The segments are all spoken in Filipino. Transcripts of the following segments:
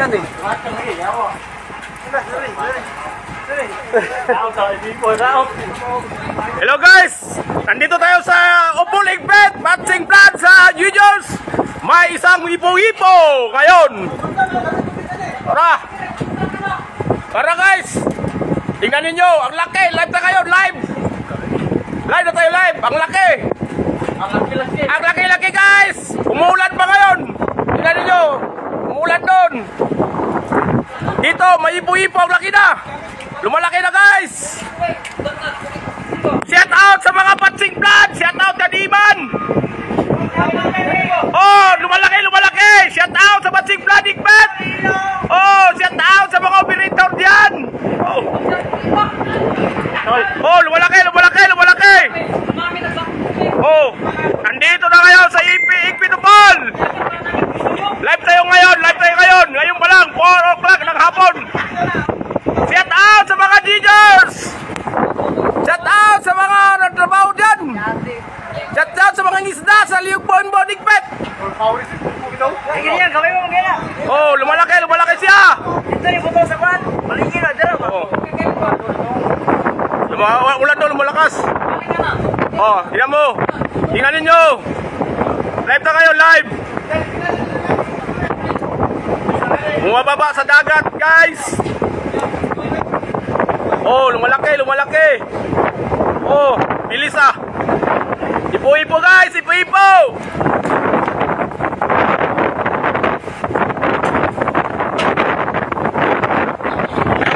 yan eh. Hello guys! Nandito tayo sa Opol Igbet Matching Plan sa Juniors. May isang hipo-hipo ngayon. Tara guys! Tingnan ninyo, ang laki! Live na kayo, live! Live na tayo, live! Ang laki! Ang laki-laki guys! Umuulan pa ngayon! Tingnan ninyo, umuulan doon! Dito, may hipo-hipo, ang laki na! Lumalaki na guys! Shout out sa mga Matching Plan! Shout out Kadiman! Oh, lumalaki! Shout out sa Matching Plan Igbet! Oh, shout out sa mga operator diyan! Oh, lumalaki! Oh, nandito na kayo sa Igbetupol! Live tayo ngayon! Ngayon pa lang, 4 o'clock ng hapon! Shout out sa mga DJs! Shout out sa mga nagtrabaho dyan! Shout out sa mga ngisda sa Liugpon Igbet! Oh, lumalaki siya! Ito yung buto sa kwan! Maligin na, dyan ako! Ulan doon, lumalakas! Oh, tingnan mo! Tingnan ninyo! Live na kayo, live! Bumababa sa dagat, guys! Oh, lumalaki! Oh, bilis ah! Ipo-ipo guys! Ipo-ipo!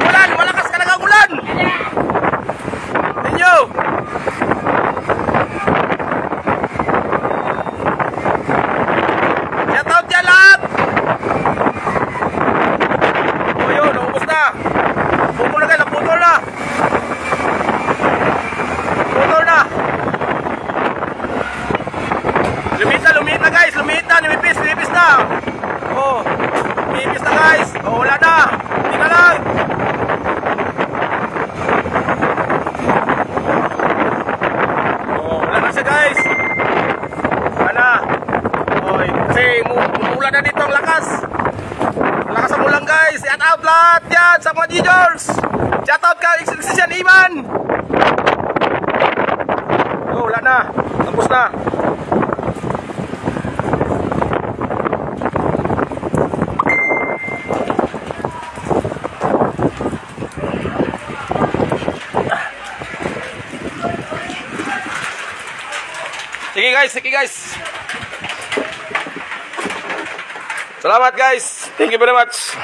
Ulan! Malakas ka nag-ulan! Ninyo! Shout out dyan lahat! O yun, naubos na! Putol na guys! Putol na! Lumit na guys! Lumipis na! Oh! Lumipis na guys! Oh, wala na! Hindi na lang! Oh, wala na siya guys! Wala na! Oh, kasi umulan na dito ang lakas! Ang lakas ang ulan guys! Shout out lahat yan sa mga Juniors! Shout out ka! Exercise Iman! Oh, wala na! Tapos na! Sige guys. Salamat guys. Thank you very much.